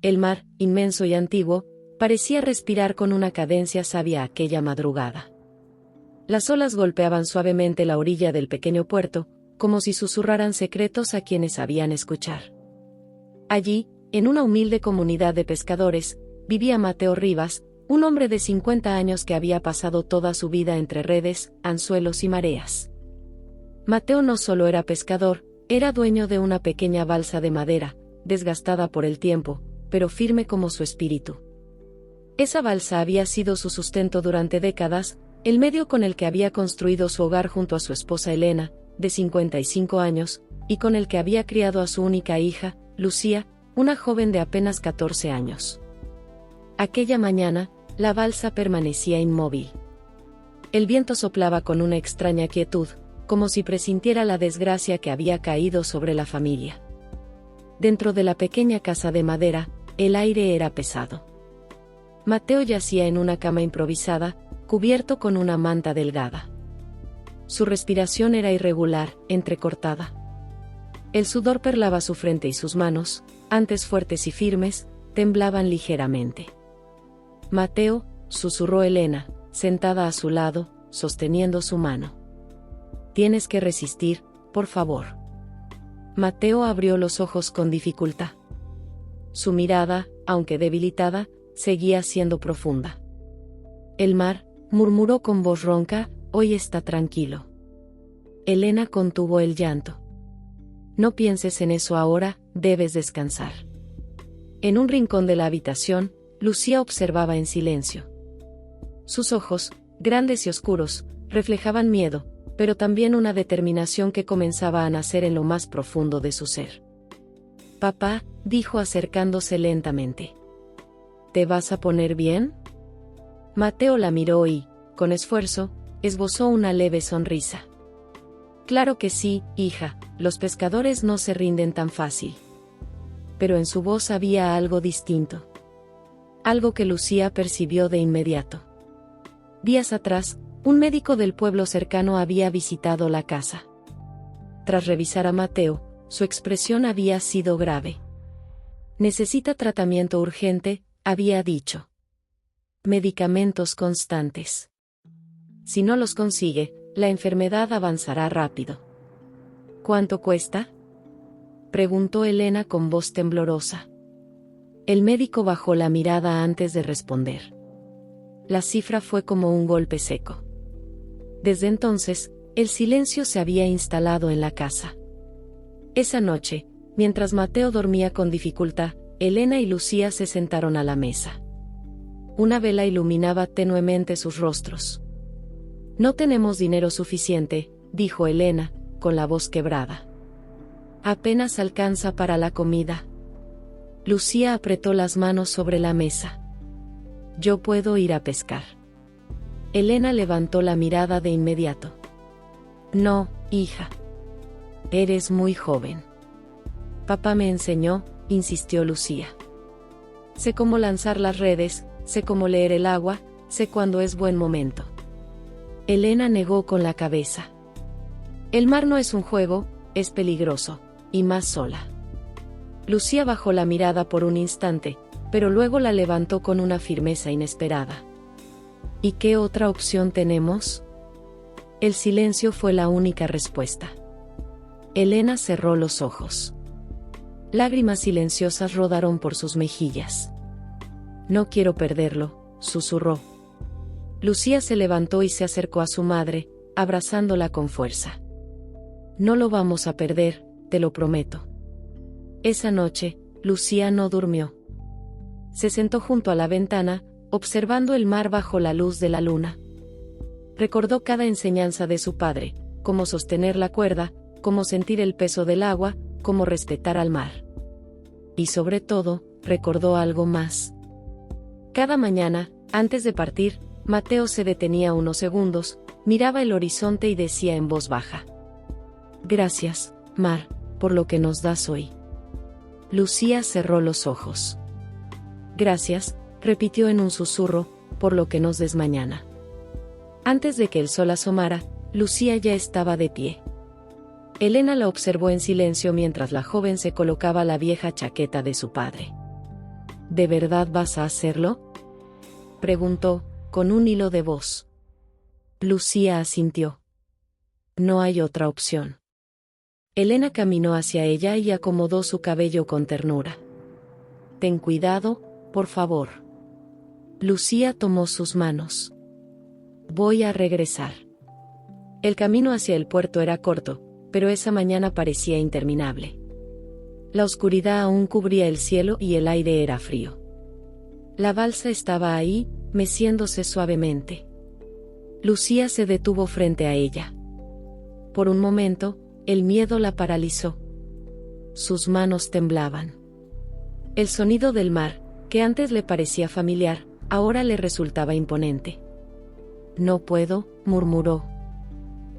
El mar, inmenso y antiguo, parecía respirar con una cadencia sabia aquella madrugada. Las olas golpeaban suavemente la orilla del pequeño puerto, como si susurraran secretos a quienes sabían escuchar. Allí, en una humilde comunidad de pescadores, vivía Mateo Rivas, un hombre de 50 años que había pasado toda su vida entre redes, anzuelos y mareas. Mateo no solo era pescador, era dueño de una pequeña balsa de madera, desgastada por el tiempo, pero firme como su espíritu. Esa balsa había sido su sustento durante décadas, el medio con el que había construido su hogar junto a su esposa Elena, de 55 años, y con el que había criado a su única hija, Lucía, una joven de apenas 14 años. Aquella mañana, la balsa permanecía inmóvil. El viento soplaba con una extraña quietud, como si presintiera la desgracia que había caído sobre la familia. Dentro de la pequeña casa de madera, el aire era pesado. Mateo yacía en una cama improvisada, cubierto con una manta delgada. Su respiración era irregular, entrecortada. El sudor perlaba su frente y sus manos, antes fuertes y firmes, temblaban ligeramente. Mateo, susurró Elena, sentada a su lado, sosteniendo su mano. Tienes que resistir, por favor. Mateo abrió los ojos con dificultad. Su mirada, aunque debilitada, seguía siendo profunda. El mar, murmuró con voz ronca, hoy está tranquilo. Elena contuvo el llanto. No pienses en eso ahora, debes descansar. En un rincón de la habitación, Lucía observaba en silencio. Sus ojos, grandes y oscuros, reflejaban miedo, pero también una determinación que comenzaba a nacer en lo más profundo de su ser. Papá, dijo acercándose lentamente. ¿Te vas a poner bien? Mateo la miró y, con esfuerzo, esbozó una leve sonrisa. Claro que sí, hija, los pescadores no se rinden tan fácil. Pero en su voz había algo distinto. Algo que Lucía percibió de inmediato. Días atrás, un médico del pueblo cercano había visitado la casa. Tras revisar a Mateo, su expresión había sido grave. Necesita tratamiento urgente, había dicho. Medicamentos constantes. Si no los consigue, la enfermedad avanzará rápido. ¿Cuánto cuesta?, preguntó Elena con voz temblorosa. El médico bajó la mirada antes de responder. La cifra fue como un golpe seco. Desde entonces, el silencio se había instalado en la casa. Esa noche, mientras Mateo dormía con dificultad, Elena y Lucía se sentaron a la mesa. Una vela iluminaba tenuemente sus rostros. No tenemos dinero suficiente, dijo Elena, con la voz quebrada. Apenas alcanza para la comida. Lucía apretó las manos sobre la mesa. Yo puedo ir a pescar. Elena levantó la mirada de inmediato. No, hija. Eres muy joven. Papá me enseñó, insistió Lucía. Sé cómo lanzar las redes, sé cómo leer el agua, sé cuándo es buen momento. Elena negó con la cabeza. El mar no es un juego, es peligroso, y más sola. Lucía bajó la mirada por un instante, pero luego la levantó con una firmeza inesperada. ¿Y qué otra opción tenemos? El silencio fue la única respuesta. Elena cerró los ojos. Lágrimas silenciosas rodaron por sus mejillas. No quiero perderlo, susurró. Lucía se levantó y se acercó a su madre, abrazándola con fuerza. No lo vamos a perder, te lo prometo. Esa noche, Lucía no durmió. Se sentó junto a la ventana, observando el mar bajo la luz de la luna. Recordó cada enseñanza de su padre, cómo sostener la cuerda, cómo sentir el peso del agua, cómo respetar al mar. Y sobre todo, recordó algo más. Cada mañana, antes de partir, Mateo se detenía unos segundos, miraba el horizonte y decía en voz baja. Gracias, mar, por lo que nos das hoy. Lucía cerró los ojos. Gracias, repitió en un susurro, por lo que nos des mañana. Antes de que el sol asomara, Lucía ya estaba de pie. Elena la observó en silencio mientras la joven se colocaba la vieja chaqueta de su padre. ¿De verdad vas a hacerlo?, preguntó, con un hilo de voz. Lucía asintió. No hay otra opción. Elena caminó hacia ella y acomodó su cabello con ternura. Ten cuidado, por favor. Lucía tomó sus manos. Voy a regresar. El camino hacia el puerto era corto, pero esa mañana parecía interminable. La oscuridad aún cubría el cielo y el aire era frío. La balsa estaba ahí, meciéndose suavemente. Lucía se detuvo frente a ella. Por un momento, el miedo la paralizó. Sus manos temblaban. El sonido del mar, que antes le parecía familiar, ahora le resultaba imponente. No puedo, murmuró.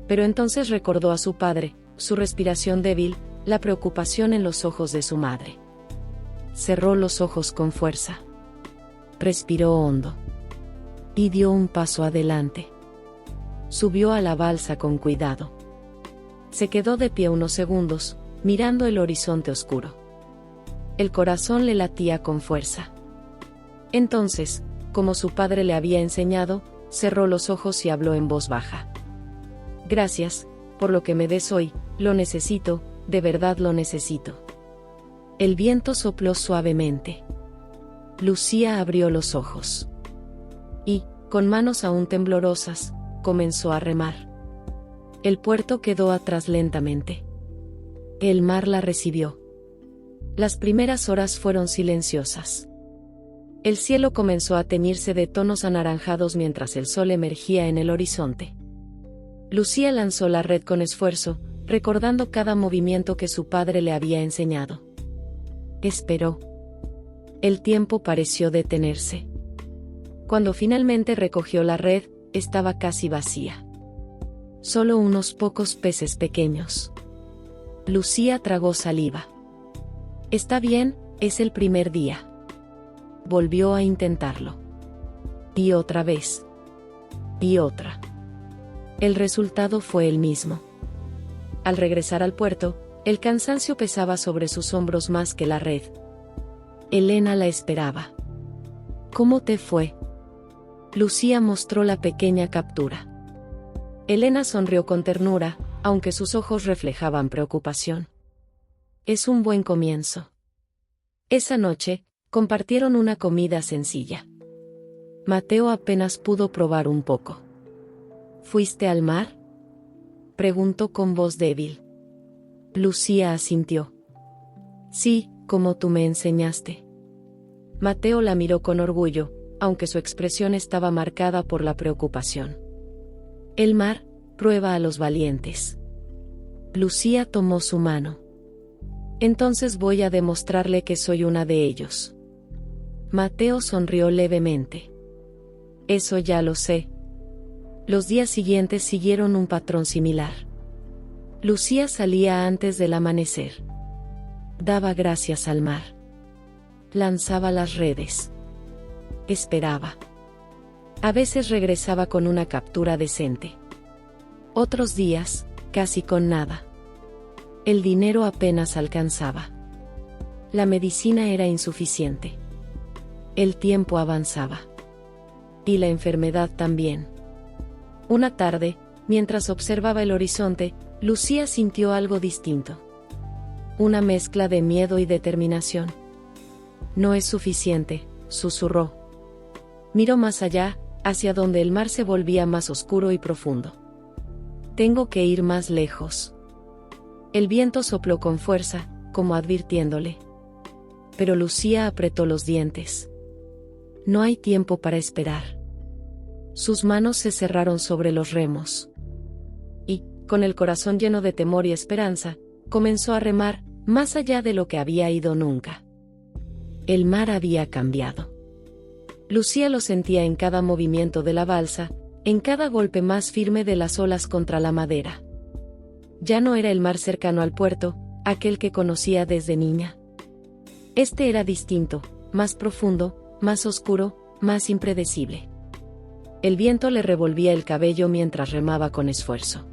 Pero entonces recordó a su padre, su respiración débil, la preocupación en los ojos de su madre. Cerró los ojos con fuerza. Respiró hondo. Y dio un paso adelante. Subió a la balsa con cuidado. Se quedó de pie unos segundos, mirando el horizonte oscuro. El corazón le latía con fuerza. Entonces, como su padre le había enseñado, cerró los ojos y habló en voz baja. Gracias, por lo que me des hoy, lo necesito, de verdad lo necesito. El viento sopló suavemente. Lucía abrió los ojos. Y, con manos aún temblorosas, comenzó a remar. El puerto quedó atrás lentamente. El mar la recibió. Las primeras horas fueron silenciosas. El cielo comenzó a teñirse de tonos anaranjados mientras el sol emergía en el horizonte. Lucía lanzó la red con esfuerzo, recordando cada movimiento que su padre le había enseñado. Esperó. El tiempo pareció detenerse. Cuando finalmente recogió la red, estaba casi vacía. Solo unos pocos peces pequeños. Lucía tragó saliva. Está bien, es el primer día. Volvió a intentarlo. Y otra vez. Y otra. El resultado fue el mismo. Al regresar al puerto, el cansancio pesaba sobre sus hombros más que la red. Elena la esperaba. ¿Cómo te fue?, Lucía mostró la pequeña captura. Elena sonrió con ternura, aunque sus ojos reflejaban preocupación. Es un buen comienzo. Esa noche, compartieron una comida sencilla. Mateo apenas pudo probar un poco. ¿Fuiste al mar?, preguntó con voz débil. Lucía asintió. Sí, como tú me enseñaste. Mateo la miró con orgullo, aunque su expresión estaba marcada por la preocupación. El mar prueba a los valientes. Lucía tomó su mano. Entonces voy a demostrarle que soy una de ellos. Mateo sonrió levemente. Eso ya lo sé. Los días siguientes siguieron un patrón similar. Lucía salía antes del amanecer. Daba gracias al mar. Lanzaba las redes. Esperaba. A veces regresaba con una captura decente. Otros días, casi con nada. El dinero apenas alcanzaba. La medicina era insuficiente. El tiempo avanzaba. Y la enfermedad también. Una tarde, mientras observaba el horizonte, Lucía sintió algo distinto. Una mezcla de miedo y determinación. No es suficiente, susurró. Miró más allá, hacia donde el mar se volvía más oscuro y profundo. Tengo que ir más lejos. El viento sopló con fuerza, como advirtiéndole. Pero Lucía apretó los dientes. No hay tiempo para esperar. Sus manos se cerraron sobre los remos. Y, con el corazón lleno de temor y esperanza, comenzó a remar, más allá de lo que había ido nunca. El mar había cambiado. Lucía lo sentía en cada movimiento de la balsa, en cada golpe más firme de las olas contra la madera. Ya no era el mar cercano al puerto, aquel que conocía desde niña. Este era distinto, más profundo, más oscuro, más impredecible. El viento le revolvía el cabello mientras remaba con esfuerzo.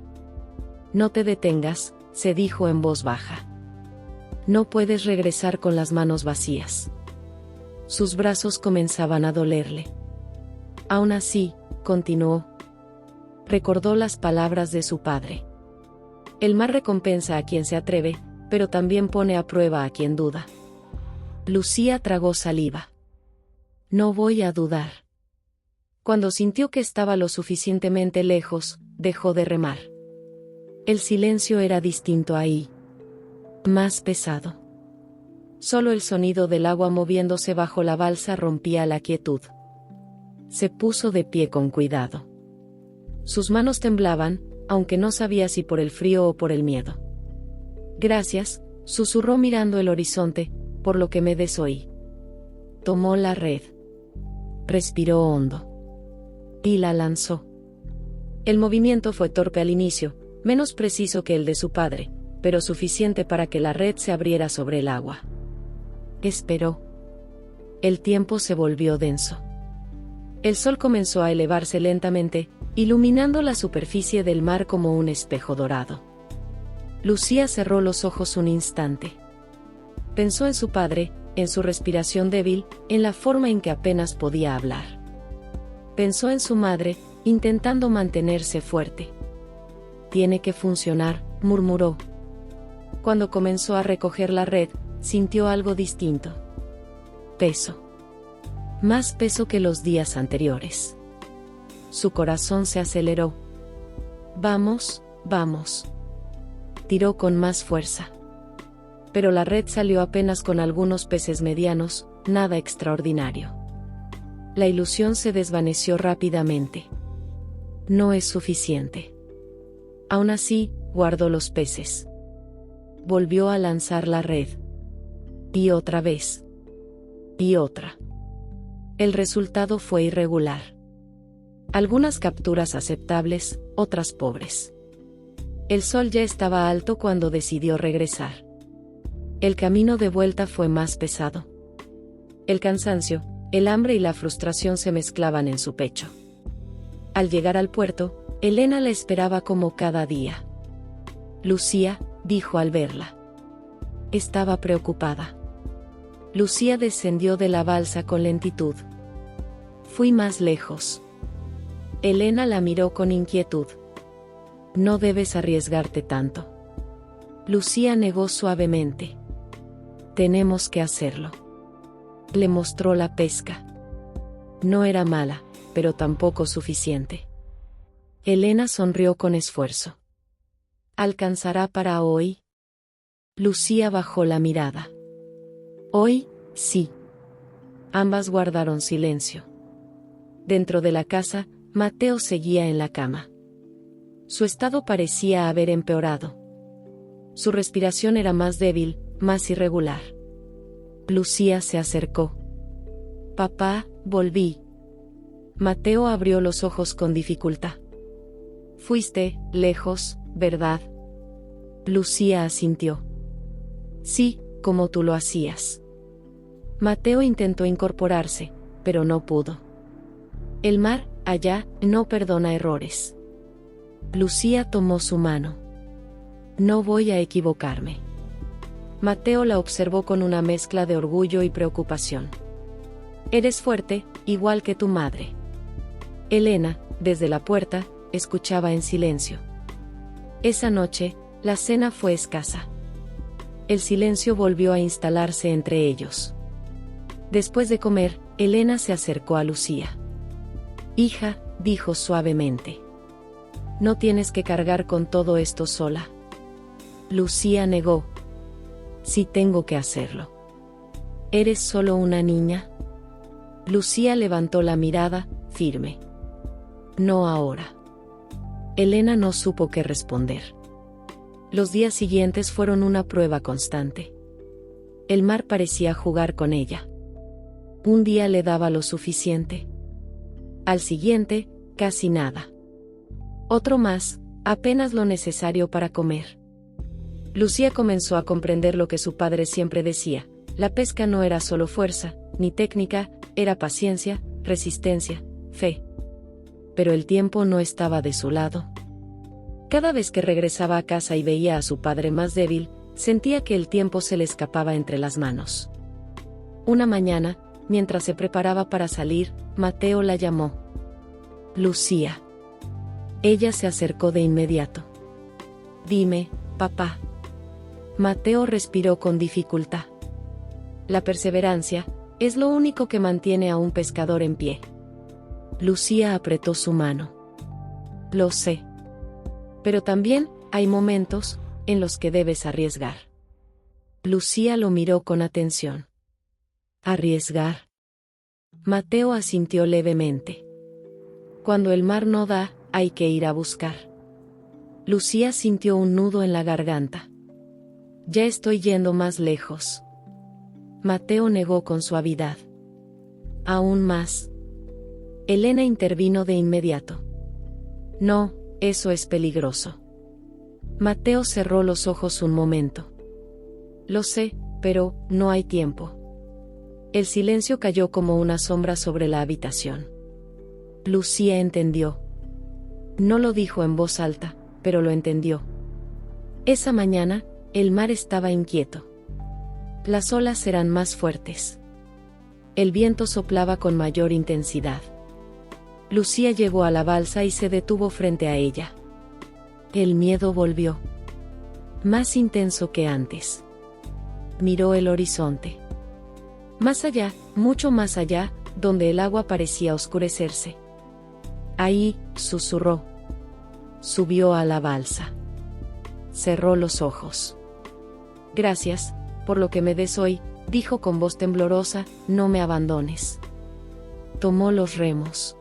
No te detengas, se dijo en voz baja. No puedes regresar con las manos vacías. Sus brazos comenzaban a dolerle. Aún así, continuó. Recordó las palabras de su padre. El mar recompensa a quien se atreve, pero también pone a prueba a quien duda. Lucía tragó saliva. No voy a dudar. Cuando sintió que estaba lo suficientemente lejos, dejó de remar. El silencio era distinto ahí. Más pesado. Solo el sonido del agua moviéndose bajo la balsa rompía la quietud. Se puso de pie con cuidado. Sus manos temblaban, aunque no sabía si por el frío o por el miedo. Gracias, susurró mirando el horizonte, por lo que me desoí. Tomó la red. Respiró hondo. Y la lanzó. El movimiento fue torpe al inicio, menos preciso que el de su padre, pero suficiente para que la red se abriera sobre el agua. Esperó. El tiempo se volvió denso. El sol comenzó a elevarse lentamente, iluminando la superficie del mar como un espejo dorado. Lucía cerró los ojos un instante. Pensó en su padre, en su respiración débil, en la forma en que apenas podía hablar. Pensó en su madre, intentando mantenerse fuerte. Tiene que funcionar, murmuró. Cuando comenzó a recoger la red, sintió algo distinto. Peso. Más peso que los días anteriores. Su corazón se aceleró. Vamos, vamos. Tiró con más fuerza. Pero la red salió apenas con algunos peces medianos, nada extraordinario. La ilusión se desvaneció rápidamente. No es suficiente. Aún así, guardó los peces. Volvió a lanzar la red. Y otra vez. Y otra. El resultado fue irregular. Algunas capturas aceptables, otras pobres. El sol ya estaba alto cuando decidió regresar. El camino de vuelta fue más pesado. El cansancio, el hambre y la frustración se mezclaban en su pecho. Al llegar al puerto, Elena la esperaba como cada día. Lucía, dijo al verla. Estaba preocupada. Lucía descendió de la balsa con lentitud. Fui más lejos. Elena la miró con inquietud. No debes arriesgarte tanto. Lucía negó suavemente. Tenemos que hacerlo. Le mostró la pesca. No era mala, pero tampoco suficiente. Elena sonrió con esfuerzo. ¿Alcanzará para hoy? Lucía bajó la mirada. Hoy, sí. Ambas guardaron silencio. Dentro de la casa, Mateo seguía en la cama. Su estado parecía haber empeorado. Su respiración era más débil, más irregular. Lucía se acercó. Papá, volví. Mateo abrió los ojos con dificultad. Fuiste lejos, ¿verdad? Lucía asintió. Sí, como tú lo hacías. Mateo intentó incorporarse, pero no pudo. El mar, allá, no perdona errores. Lucía tomó su mano. No voy a equivocarme. Mateo la observó con una mezcla de orgullo y preocupación. Eres fuerte, igual que tu madre. Elena, desde la puerta, escuchaba en silencio. Esa noche, la cena fue escasa. El silencio volvió a instalarse entre ellos. Después de comer, Elena se acercó a Lucía. Hija, dijo suavemente. No tienes que cargar con todo esto sola. Lucía negó. Sí tengo que hacerlo. ¿Eres solo una niña? Lucía levantó la mirada, firme. No ahora. Elena no supo qué responder. Los días siguientes fueron una prueba constante. El mar parecía jugar con ella. Un día le daba lo suficiente. Al siguiente, casi nada. Otro más, apenas lo necesario para comer. Lucía comenzó a comprender lo que su padre siempre decía: la pesca no era solo fuerza, ni técnica, era paciencia, resistencia, fe. Pero el tiempo no estaba de su lado. Cada vez que regresaba a casa y veía a su padre más débil, sentía que el tiempo se le escapaba entre las manos. Una mañana, mientras se preparaba para salir, Mateo la llamó. Lucía. Ella se acercó de inmediato. Dime, papá. Mateo respiró con dificultad. La perseverancia es lo único que mantiene a un pescador en pie. Lucía apretó su mano. Lo sé. Pero también hay momentos en los que debes arriesgar. Lucía lo miró con atención. ¿Arriesgar? Mateo asintió levemente. Cuando el mar no da, hay que ir a buscar. Lucía sintió un nudo en la garganta. Ya estoy yendo más lejos. Mateo negó con suavidad. Aún más. Elena intervino de inmediato. No, eso es peligroso. Mateo cerró los ojos un momento. Lo sé, pero no hay tiempo. El silencio cayó como una sombra sobre la habitación. Lucía entendió. No lo dijo en voz alta, pero lo entendió. Esa mañana, el mar estaba inquieto. Las olas eran más fuertes. El viento soplaba con mayor intensidad. Lucía llegó a la balsa y se detuvo frente a ella. El miedo volvió. Más intenso que antes. Miró el horizonte. Más allá, mucho más allá, donde el agua parecía oscurecerse. Ahí, susurró. Subió a la balsa. Cerró los ojos. Gracias, por lo que me des hoy, dijo con voz temblorosa, no me abandones. Tomó los remos.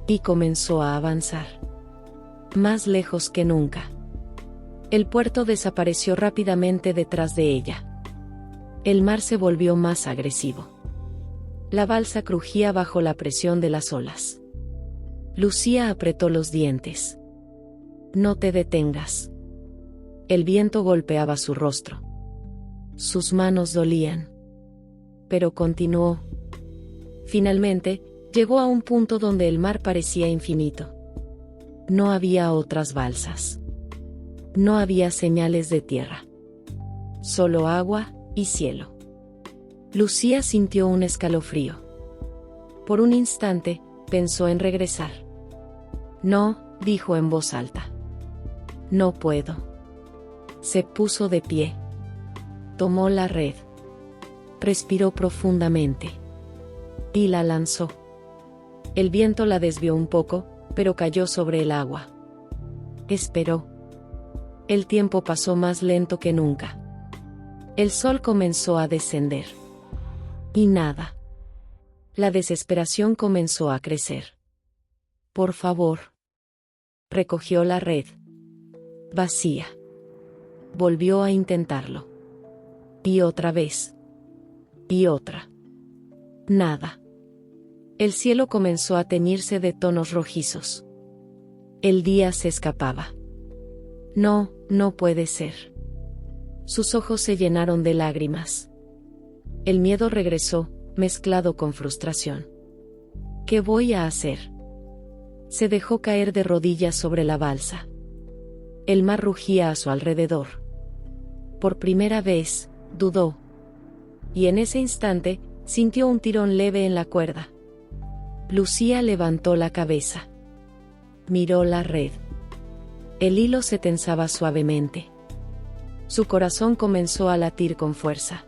Y comenzó a avanzar. Más lejos que nunca. El puerto desapareció rápidamente detrás de ella. El mar se volvió más agresivo. La balsa crujía bajo la presión de las olas. Lucía apretó los dientes. No te detengas. El viento golpeaba su rostro. Sus manos dolían. Pero continuó. Finalmente, llegó a un punto donde el mar parecía infinito. No había otras balsas. No había señales de tierra. Solo agua y cielo. Lucía sintió un escalofrío. Por un instante, pensó en regresar. No, dijo en voz alta. No puedo. Se puso de pie. Tomó la red. Respiró profundamente. Y la lanzó. El viento la desvió un poco, pero cayó sobre el agua. Esperó. El tiempo pasó más lento que nunca. El sol comenzó a descender. Y nada. La desesperación comenzó a crecer. Por favor. Recogió la red. Vacía. Volvió a intentarlo. Y otra vez. Y otra. Nada. El cielo comenzó a teñirse de tonos rojizos. El día se escapaba. No, no puede ser. Sus ojos se llenaron de lágrimas. El miedo regresó, mezclado con frustración. ¿Qué voy a hacer? Se dejó caer de rodillas sobre la balsa. El mar rugía a su alrededor. Por primera vez, dudó. Y en ese instante, sintió un tirón leve en la cuerda. Lucía levantó la cabeza. Miró la red. El hilo se tensaba suavemente. Su corazón comenzó a latir con fuerza.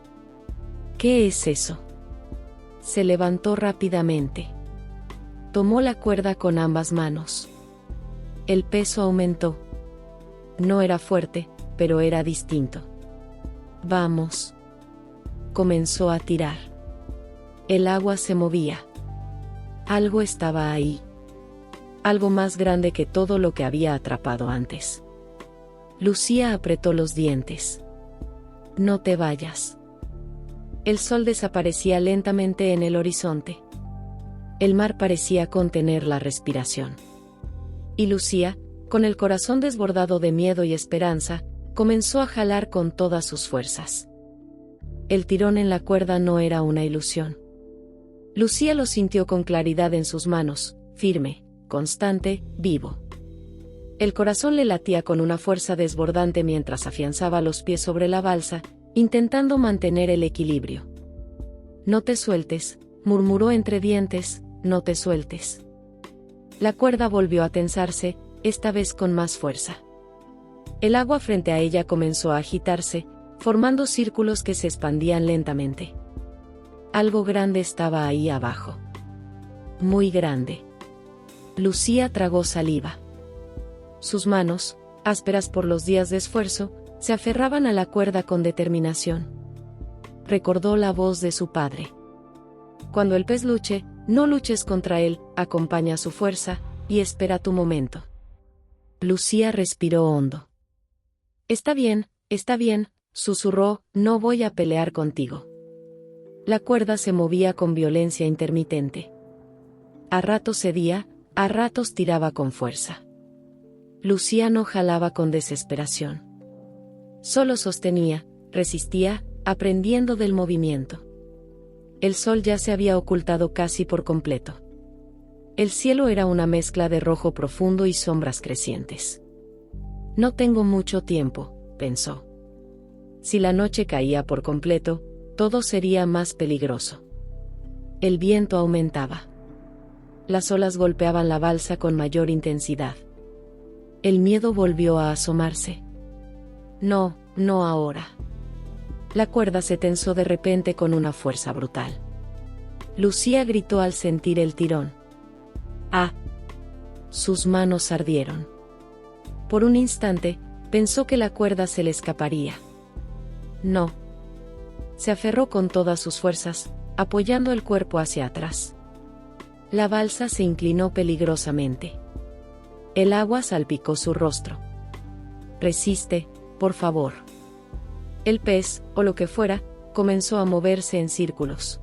¿Qué es eso? Se levantó rápidamente. Tomó la cuerda con ambas manos. El peso aumentó. No era fuerte, pero era distinto. Vamos. Comenzó a tirar. El agua se movía. Algo estaba ahí. Algo más grande que todo lo que había atrapado antes. Lucía apretó los dientes. No te vayas. El sol desaparecía lentamente en el horizonte. El mar parecía contener la respiración. Y Lucía, con el corazón desbordado de miedo y esperanza, comenzó a jalar con todas sus fuerzas. El tirón en la cuerda no era una ilusión. Lucía lo sintió con claridad en sus manos, firme, constante, vivo. El corazón le latía con una fuerza desbordante mientras afianzaba los pies sobre la balsa, intentando mantener el equilibrio. No te sueltes, murmuró entre dientes, no te sueltes. La cuerda volvió a tensarse, esta vez con más fuerza. El agua frente a ella comenzó a agitarse, formando círculos que se expandían lentamente. Algo grande estaba ahí abajo. Muy grande. Lucía tragó saliva. Sus manos, ásperas por los días de esfuerzo, se aferraban a la cuerda con determinación. Recordó la voz de su padre. Cuando el pez luche, no luches contra él, acompaña su fuerza, y espera tu momento. Lucía respiró hondo. Está bien, susurró, no voy a pelear contigo. La cuerda se movía con violencia intermitente. A ratos cedía, a ratos tiraba con fuerza. Lucía no jalaba con desesperación. Solo sostenía, resistía, aprendiendo del movimiento. El sol ya se había ocultado casi por completo. El cielo era una mezcla de rojo profundo y sombras crecientes. No tengo mucho tiempo, pensó. Si la noche caía por completo, todo sería más peligroso. El viento aumentaba. Las olas golpeaban la balsa con mayor intensidad. El miedo volvió a asomarse. No, no ahora. La cuerda se tensó de repente con una fuerza brutal. Lucía gritó al sentir el tirón. ¡Ah! Sus manos ardieron. Por un instante, pensó que la cuerda se le escaparía. No. Se aferró con todas sus fuerzas, apoyando el cuerpo hacia atrás. La balsa se inclinó peligrosamente. El agua salpicó su rostro. Resiste, por favor. El pez, o lo que fuera, comenzó a moverse en círculos.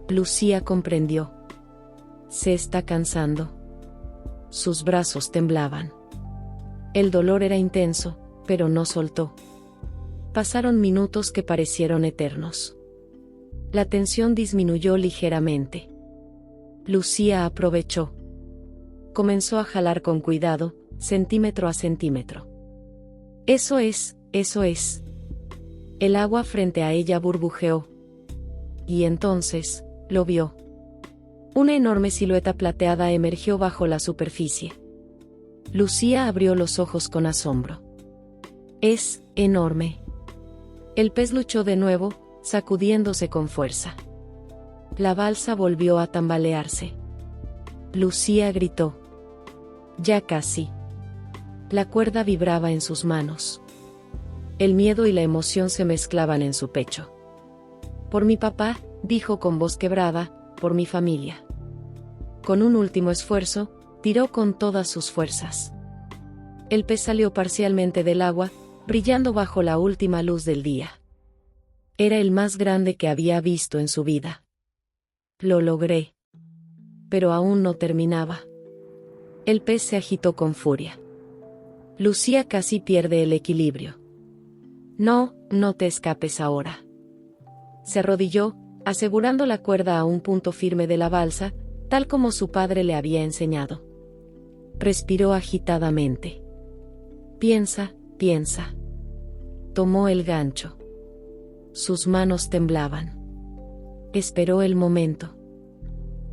Lucía comprendió. Se está cansando. Sus brazos temblaban. El dolor era intenso, pero no soltó. Pasaron minutos que parecieron eternos. La tensión disminuyó ligeramente. Lucía aprovechó. Comenzó a jalar con cuidado, centímetro a centímetro. Eso es. El agua frente a ella burbujeó. Y entonces, lo vio. Una enorme silueta plateada emergió bajo la superficie. Lucía abrió los ojos con asombro. Es enorme. El pez luchó de nuevo, sacudiéndose con fuerza. La balsa volvió a tambalearse. Lucía gritó. Ya casi. La cuerda vibraba en sus manos. El miedo y la emoción se mezclaban en su pecho. Por mi papá, dijo con voz quebrada, por mi familia. Con un último esfuerzo, tiró con todas sus fuerzas. El pez salió parcialmente del agua, brillando bajo la última luz del día. Era el más grande que había visto en su vida. Lo logré. Pero aún no terminaba. El pez se agitó con furia. Lucía casi pierde el equilibrio. No, no te escapes ahora. Se arrodilló, asegurando la cuerda a un punto firme de la balsa, tal como su padre le había enseñado. Respiró agitadamente. Piensa. Tomó el gancho. Sus manos temblaban. Esperó el momento.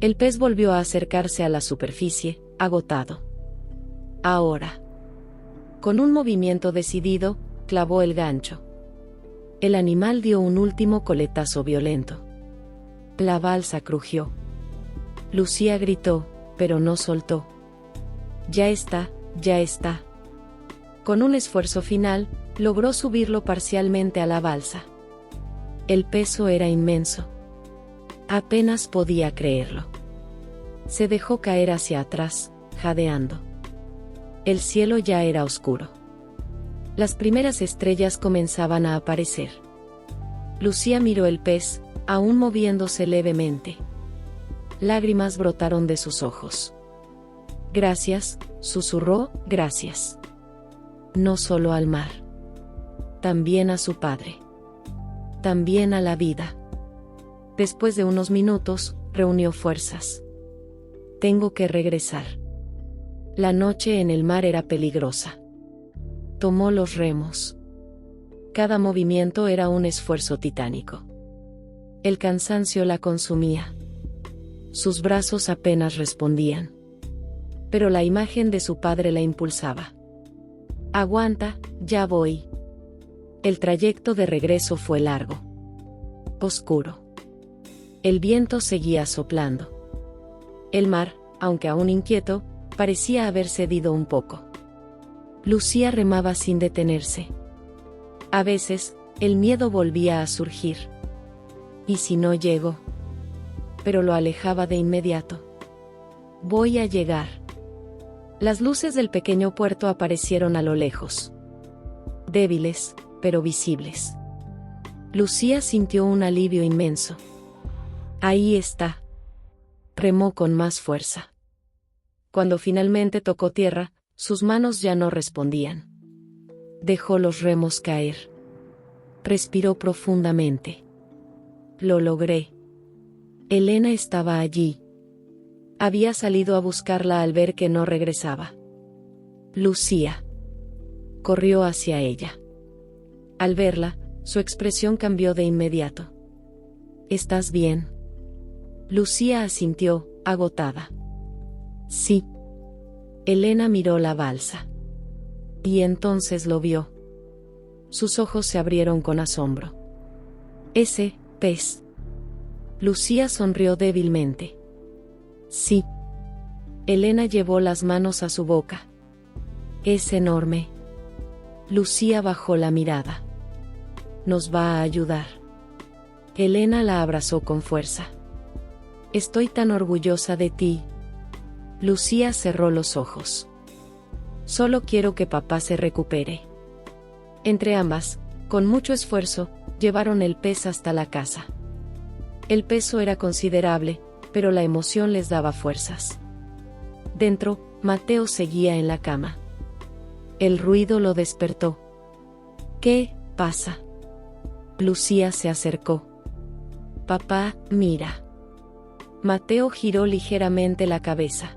El pez volvió a acercarse a la superficie, agotado. Ahora. Con un movimiento decidido, clavó el gancho. El animal dio un último coletazo violento. La balsa crujió. Lucía gritó, pero no soltó. Ya está. Con un esfuerzo final, logró subirlo parcialmente a la balsa. El peso era inmenso. Apenas podía creerlo. Se dejó caer hacia atrás, jadeando. El cielo ya era oscuro. Las primeras estrellas comenzaban a aparecer. Lucía miró el pez, aún moviéndose levemente. Lágrimas brotaron de sus ojos. Gracias, susurró, gracias. No solo al mar. También a su padre. También a la vida. Después de unos minutos, reunió fuerzas. Tengo que regresar. La noche en el mar era peligrosa. Tomó los remos. Cada movimiento era un esfuerzo titánico. El cansancio la consumía. sus brazos apenas respondían. Pero la imagen de su padre la impulsaba. Aguanta, ya voy. El trayecto de regreso fue largo. Oscuro. El viento seguía soplando. El mar, aunque aún inquieto, parecía haber cedido un poco. Lucía remaba sin detenerse. A veces, el miedo volvía a surgir. ¿Y si no llego? Pero lo alejaba de inmediato. Voy a llegar. Las luces del pequeño puerto aparecieron a lo lejos. Débiles, pero visibles. Lucía sintió un alivio inmenso. Ahí está. Remó con más fuerza. Cuando finalmente tocó tierra, sus manos ya no respondían. Dejó los remos caer. Respiró profundamente. Lo logré. Elena estaba allí. Había salido a buscarla al ver que no regresaba. Lucía. Corrió hacia ella. Al verla, su expresión cambió de inmediato. ¿Estás bien? Lucía asintió, agotada. Sí. Elena miró la balsa. Y entonces lo vio. Sus ojos se abrieron con asombro. Ese pez. Lucía sonrió débilmente. Sí. Elena llevó las manos a su boca. Es enorme. Lucía bajó la mirada. Nos va a ayudar. Elena la abrazó con fuerza. Estoy tan orgullosa de ti. Lucía cerró los ojos. Solo quiero que papá se recupere. Entre ambas, con mucho esfuerzo, llevaron el pez hasta la casa. El peso era considerable, pero la emoción les daba fuerzas. Dentro, Mateo seguía en la cama. El ruido lo despertó. ¿Qué pasa? Lucía se acercó. Papá, mira. Mateo giró ligeramente la cabeza.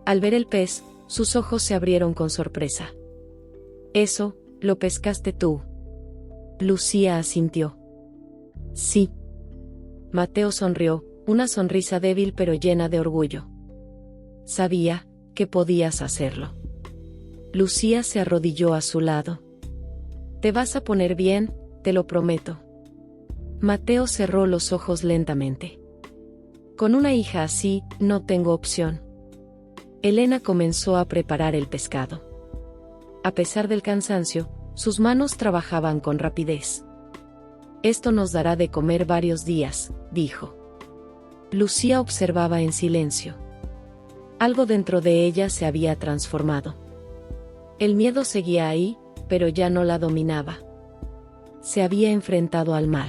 Al ver el pez, sus ojos se abrieron con sorpresa. Eso, lo pescaste tú. Lucía asintió. Sí. Mateo sonrió, una sonrisa débil pero llena de orgullo. Sabía que podías hacerlo. Lucía se arrodilló a su lado. Te vas a poner bien, te lo prometo. Mateo cerró los ojos lentamente. Con una hija así, no tengo opción. Elena comenzó a preparar el pescado. A pesar del cansancio, sus manos trabajaban con rapidez. Esto nos dará de comer varios días, dijo. Lucía observaba en silencio. Algo dentro de ella se había transformado. El miedo seguía ahí, pero ya no la dominaba. Se había enfrentado al mar.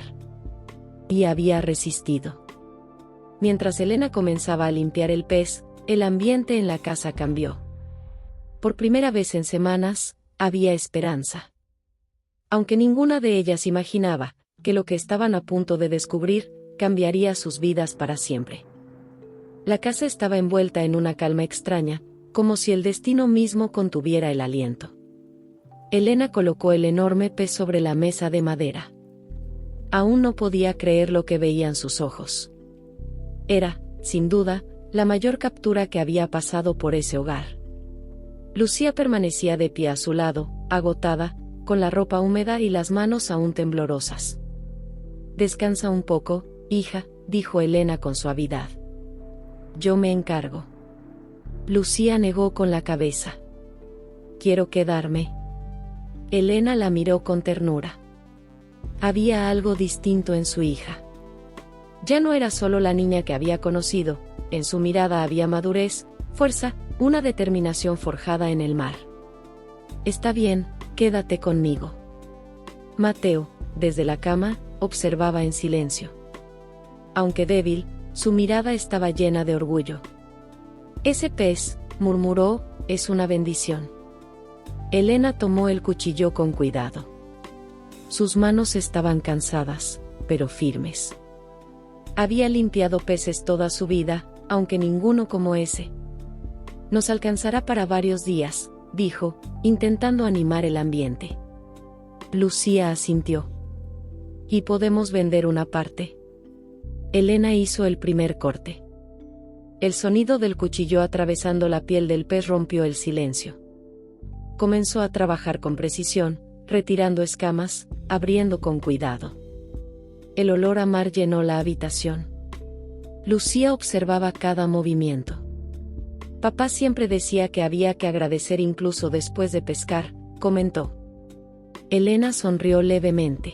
Y había resistido. Mientras Elena comenzaba a limpiar el pez, el ambiente en la casa cambió. Por primera vez en semanas, había esperanza. Aunque ninguna de ellas imaginaba que lo que estaban a punto de descubrir cambiaría sus vidas para siempre. La casa estaba envuelta en una calma extraña, como si el destino mismo contuviera el aliento. Elena colocó el enorme pez sobre la mesa de madera. Aún no podía creer lo que veían sus ojos. Era, sin duda, la mayor captura que había pasado por ese hogar. Lucía permanecía de pie a su lado, agotada, con la ropa húmeda y las manos aún temblorosas. Descansa un poco, hija, dijo Elena con suavidad. Yo me encargo. Lucía negó con la cabeza. Quiero quedarme. Elena la miró con ternura. Había algo distinto en su hija. Ya no era solo la niña que había conocido, en su mirada había madurez, fuerza, una determinación forjada en el mar. Está bien, quédate conmigo. Mateo, desde la cama, observaba en silencio. Aunque débil, su mirada estaba llena de orgullo. Ese pez, murmuró, es una bendición. Elena tomó el cuchillo con cuidado. Sus manos estaban cansadas, pero firmes. Había limpiado peces toda su vida, aunque ninguno como ese. Nos alcanzará para varios días, dijo, intentando animar el ambiente. Lucía asintió. ¿Y podemos vender una parte? Elena hizo el primer corte. El sonido del cuchillo atravesando la piel del pez rompió el silencio. Comenzó a trabajar con precisión, retirando escamas, abriendo con cuidado. El olor a mar llenó la habitación. Lucía observaba cada movimiento. Papá siempre decía que había que agradecer incluso después de pescar, comentó. Elena sonrió levemente.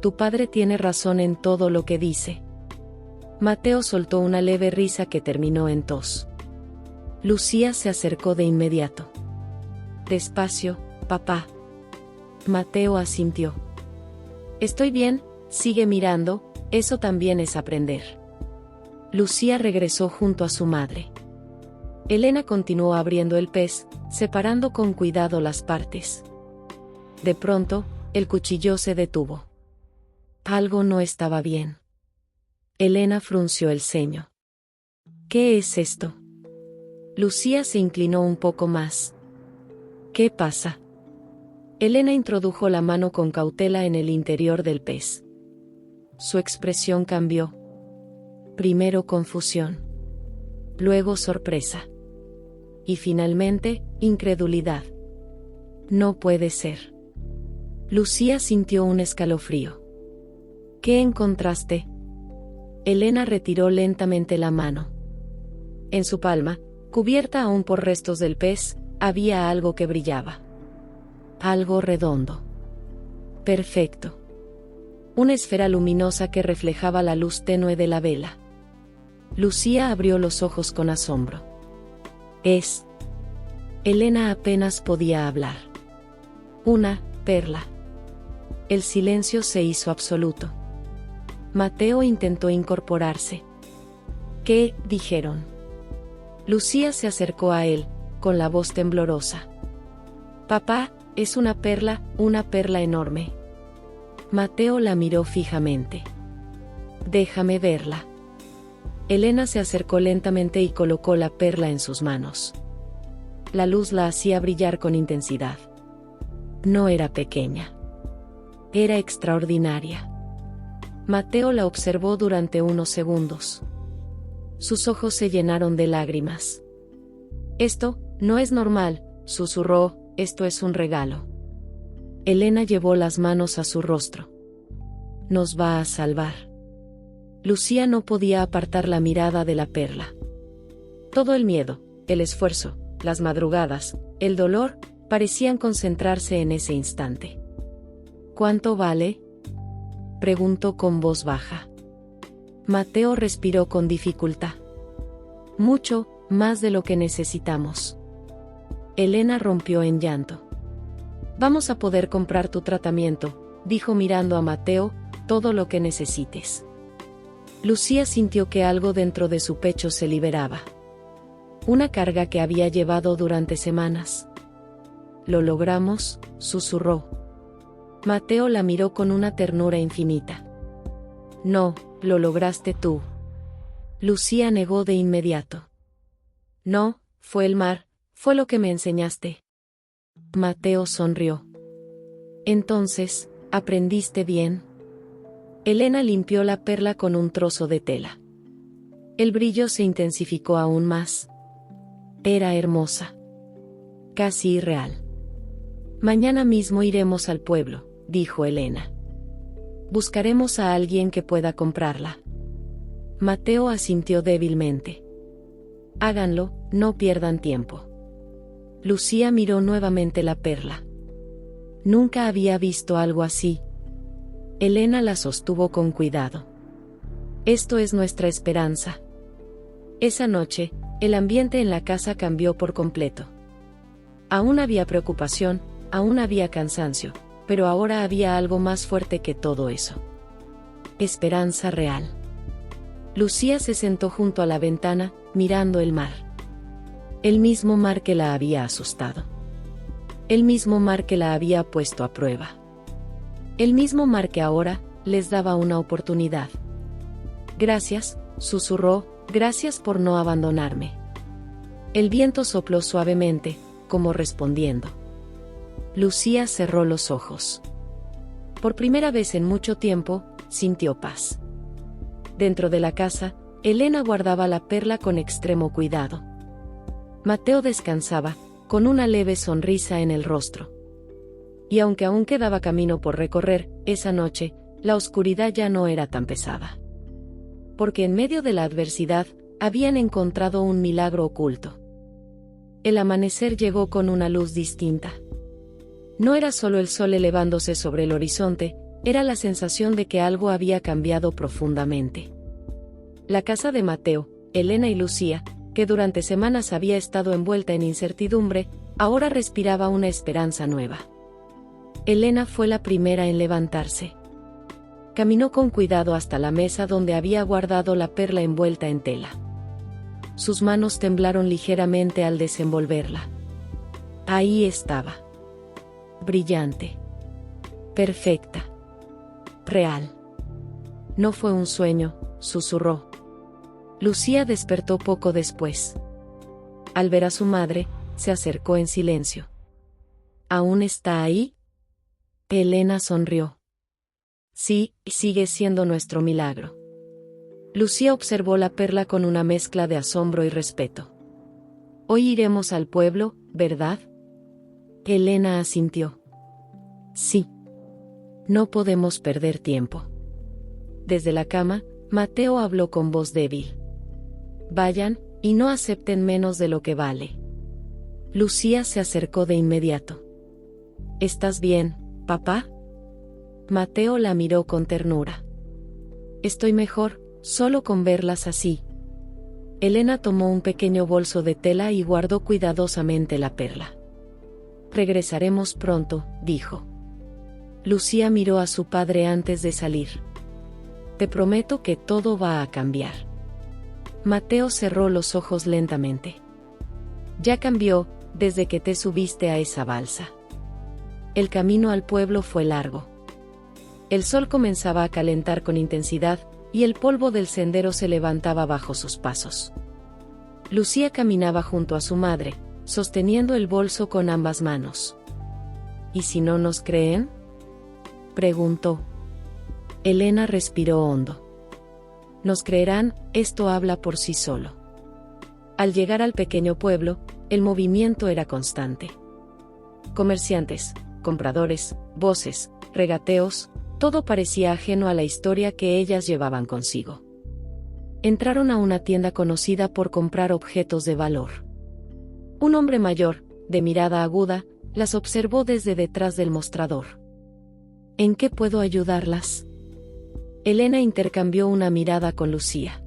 Tu padre tiene razón en todo lo que dice. Mateo soltó una leve risa que terminó en tos. Lucía se acercó de inmediato. Despacio, papá. Mateo asintió. Estoy bien, sigue mirando, eso también es aprender. Lucía regresó junto a su madre. Elena continuó abriendo el pez, separando con cuidado las partes. De pronto, el cuchillo se detuvo. Algo no estaba bien. Elena frunció el ceño. ¿Qué es esto? Lucía se inclinó un poco más. ¿Qué pasa? Elena introdujo la mano con cautela en el interior del pez. Su expresión cambió. Primero confusión. Luego sorpresa. Y finalmente, incredulidad. No puede ser. Lucía sintió un escalofrío. ¿Qué encontraste? Elena retiró lentamente la mano. En su palma, cubierta aún por restos del pez, había algo que brillaba. Algo redondo. Perfecto. Una esfera luminosa que reflejaba la luz tenue de la vela. Lucía abrió los ojos con asombro. Es. Elena apenas podía hablar. Una perla. El silencio se hizo absoluto. Mateo intentó incorporarse. ¿Qué dijeron? Lucía se acercó a él, con la voz temblorosa. Papá, es una perla enorme. Mateo la miró fijamente. Déjame verla. Elena se acercó lentamente y colocó la perla en sus manos. La luz la hacía brillar con intensidad. No era pequeña. Era extraordinaria. Mateo la observó durante unos segundos. Sus ojos se llenaron de lágrimas. Esto no es normal, susurró, esto es un regalo. Elena llevó las manos a su rostro. Nos va a salvar. Lucía no podía apartar la mirada de la perla. Todo el miedo, el esfuerzo, las madrugadas, el dolor, parecían concentrarse en ese instante. ¿Cuánto vale? Preguntó con voz baja. Mateo respiró con dificultad. Mucho, más de lo que necesitamos. Elena rompió en llanto. Vamos a poder comprar tu tratamiento, dijo mirando a Mateo, todo lo que necesites. Lucía sintió que algo dentro de su pecho se liberaba. Una carga que había llevado durante semanas. Lo logramos, susurró. Mateo la miró con una ternura infinita. No, lo lograste tú. Lucía negó de inmediato. No, fue el mar, fue lo que me enseñaste. Mateo sonrió. Entonces, ¿aprendiste bien? Elena limpió la perla con un trozo de tela. El brillo se intensificó aún más. Era hermosa. Casi irreal. Mañana mismo iremos al pueblo, dijo Elena. Buscaremos a alguien que pueda comprarla. Mateo asintió débilmente. Háganlo, no pierdan tiempo. Lucía miró nuevamente la perla. Nunca había visto algo así. Elena la sostuvo con cuidado. Esto es nuestra esperanza. Esa noche, el ambiente en la casa cambió por completo. Aún había preocupación, aún había cansancio, pero ahora había algo más fuerte que todo eso. Esperanza real. Lucía se sentó junto a la ventana, mirando el mar. El mismo mar que la había asustado. El mismo mar que la había puesto a prueba. El mismo mar que ahora les daba una oportunidad. Gracias, susurró, gracias por no abandonarme. El viento sopló suavemente, como respondiendo. Lucía cerró los ojos. Por primera vez en mucho tiempo, sintió paz. Dentro de la casa, Elena guardaba la perla con extremo cuidado. Mateo descansaba, con una leve sonrisa en el rostro. Y aunque aún quedaba camino por recorrer, esa noche, la oscuridad ya no era tan pesada. Porque en medio de la adversidad, habían encontrado un milagro oculto. El amanecer llegó con una luz distinta. No era solo el sol elevándose sobre el horizonte, era la sensación de que algo había cambiado profundamente. La casa de Mateo, Elena y Lucía, que durante semanas había estado envuelta en incertidumbre, ahora respiraba una esperanza nueva. Elena fue la primera en levantarse. Caminó con cuidado hasta la mesa donde había guardado la perla envuelta en tela. Sus manos temblaron ligeramente al desenvolverla. Ahí estaba. Brillante. Perfecta. Real. No fue un sueño, susurró. Lucía despertó poco después. Al ver a su madre, se acercó en silencio. ¿Aún está ahí? Elena sonrió. Sí, sigue siendo nuestro milagro. Lucía observó la perla con una mezcla de asombro y respeto. Hoy iremos al pueblo, ¿verdad? Elena asintió. Sí. No podemos perder tiempo. Desde la cama, Mateo habló con voz débil. Vayan, y no acepten menos de lo que vale. Lucía se acercó de inmediato. ¿Estás bien, papá? Mateo la miró con ternura. Estoy mejor, solo con verlas así. Elena tomó un pequeño bolso de tela y guardó cuidadosamente la perla. Regresaremos pronto, dijo. Lucía miró a su padre antes de salir. Te prometo que todo va a cambiar. Mateo cerró los ojos lentamente. Ya cambió, desde que te subiste a esa balsa. El camino al pueblo fue largo. El sol comenzaba a calentar con intensidad, y el polvo del sendero se levantaba bajo sus pasos. Lucía caminaba junto a su madre, sosteniendo el bolso con ambas manos. ¿Y si no nos creen?, preguntó. Elena respiró hondo. Nos creerán, esto habla por sí solo. Al llegar al pequeño pueblo, el movimiento era constante. Comerciantes, compradores, voces, regateos, todo parecía ajeno a la historia que ellas llevaban consigo. Entraron a una tienda conocida por comprar objetos de valor. Un hombre mayor, de mirada aguda, las observó desde detrás del mostrador. ¿En qué puedo ayudarlas? Elena intercambió una mirada con Lucía.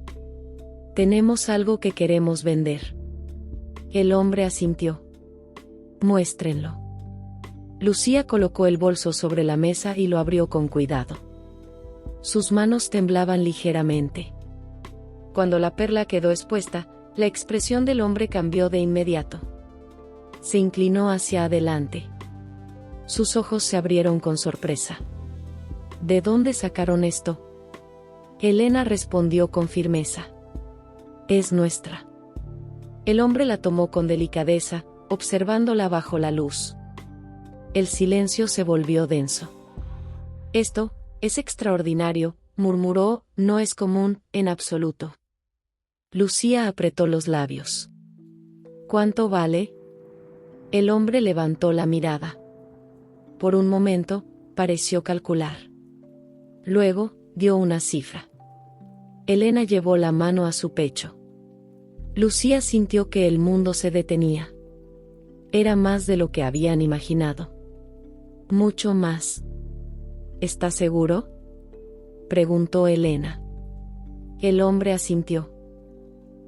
Tenemos algo que queremos vender. El hombre asintió. Muéstrenlo. Lucía colocó el bolso sobre la mesa y lo abrió con cuidado. Sus manos temblaban ligeramente. Cuando la perla quedó expuesta, la expresión del hombre cambió de inmediato. Se inclinó hacia adelante. Sus ojos se abrieron con sorpresa. ¿De dónde sacaron esto? Elena respondió con firmeza. Es nuestra. El hombre la tomó con delicadeza, observándola bajo la luz. El silencio se volvió denso. Esto es extraordinario, murmuró, no es común, en absoluto. Lucía apretó los labios. ¿Cuánto vale? El hombre levantó la mirada. Por un momento, pareció calcular. Luego, dio una cifra. Elena llevó la mano a su pecho. Lucía sintió que el mundo se detenía. Era más de lo que habían imaginado. Mucho más. ¿Estás seguro?, preguntó Elena. El hombre asintió.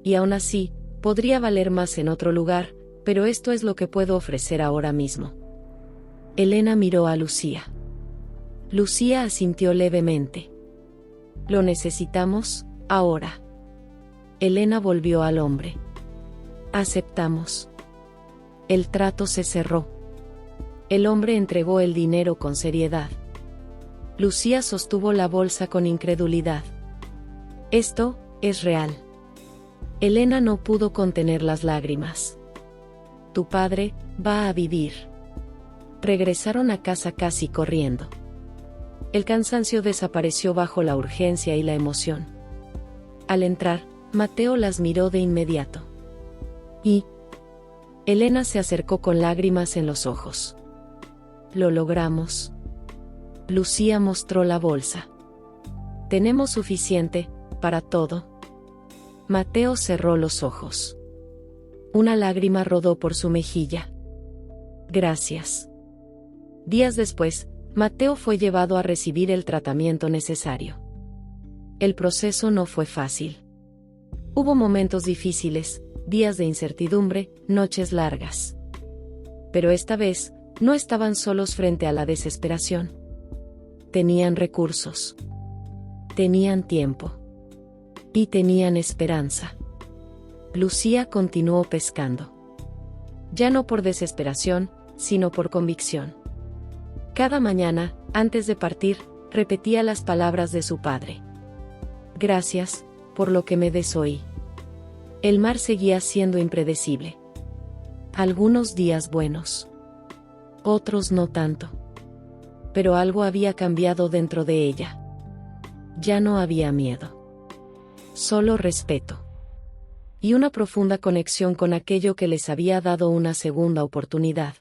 Y aún así, podría valer más en otro lugar, pero esto es lo que puedo ofrecer ahora mismo. Elena miró a Lucía. Lucía asintió levemente. Lo necesitamos, ahora. Elena volvió al hombre. Aceptamos. El trato se cerró. El hombre entregó el dinero con seriedad. Lucía sostuvo la bolsa con incredulidad. Esto es real. Elena no pudo contener las lágrimas. Tu padre va a vivir. Regresaron a casa casi corriendo. El cansancio desapareció bajo la urgencia y la emoción. Al entrar, Mateo las miró de inmediato. Y Elena se acercó con lágrimas en los ojos. Lo logramos. Lucía mostró la bolsa. Tenemos suficiente para todo. Mateo cerró los ojos. Una lágrima rodó por su mejilla. Gracias. Días después, Mateo fue llevado a recibir el tratamiento necesario. El proceso no fue fácil. Hubo momentos difíciles, días de incertidumbre, noches largas. Pero esta vez, no estaban solos frente a la desesperación. Tenían recursos. Tenían tiempo. Y tenían esperanza. Lucía continuó pescando. Ya no por desesperación, sino por convicción. Cada mañana, antes de partir, repetía las palabras de su padre. Gracias, por lo que me des hoy. El mar seguía siendo impredecible. Algunos días buenos. Otros no tanto. Pero algo había cambiado dentro de ella. Ya no había miedo. Solo respeto. Y una profunda conexión con aquello que les había dado una segunda oportunidad.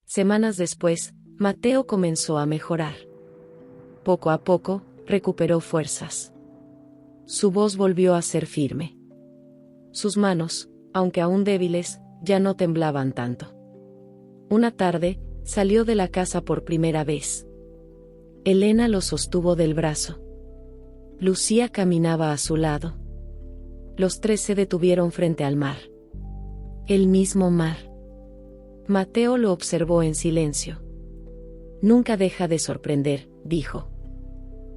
Semanas después, Mateo comenzó a mejorar. Poco a poco, recuperó fuerzas. Su voz volvió a ser firme. Sus manos, aunque aún débiles, ya no temblaban tanto. Una tarde, salió de la casa por primera vez. Elena lo sostuvo del brazo. Lucía caminaba a su lado. Los tres se detuvieron frente al mar. El mismo mar. Mateo lo observó en silencio. Nunca deja de sorprender, dijo.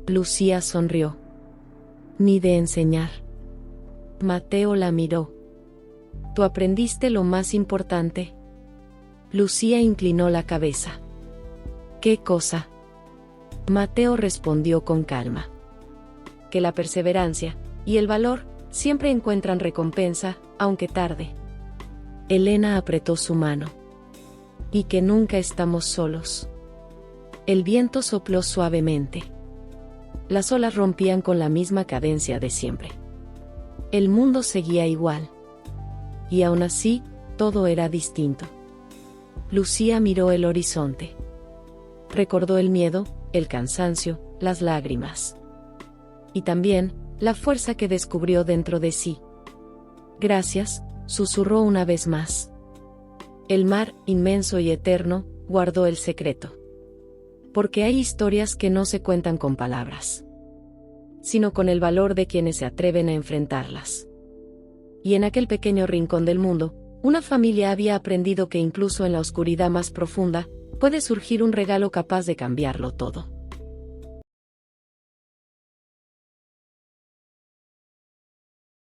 Lucía sonrió. Ni de enseñar. Mateo la miró. ¿Tú aprendiste lo más importante? Lucía inclinó la cabeza. ¿Qué cosa? Mateo respondió con calma. Que la perseverancia y el valor siempre encuentran recompensa, aunque tarde. Elena apretó su mano. Y que nunca estamos solos. El viento sopló suavemente. Las olas rompían con la misma cadencia de siempre. El mundo seguía igual. Y aún así, todo era distinto. Lucía miró el horizonte. Recordó el miedo, el cansancio, las lágrimas. Y también, la fuerza que descubrió dentro de sí. Gracias, susurró una vez más. El mar, inmenso y eterno, guardó el secreto. Porque hay historias que no se cuentan con palabras, sino con el valor de quienes se atreven a enfrentarlas. Y en aquel pequeño rincón del mundo, una familia había aprendido que incluso en la oscuridad más profunda, puede surgir un regalo capaz de cambiarlo todo.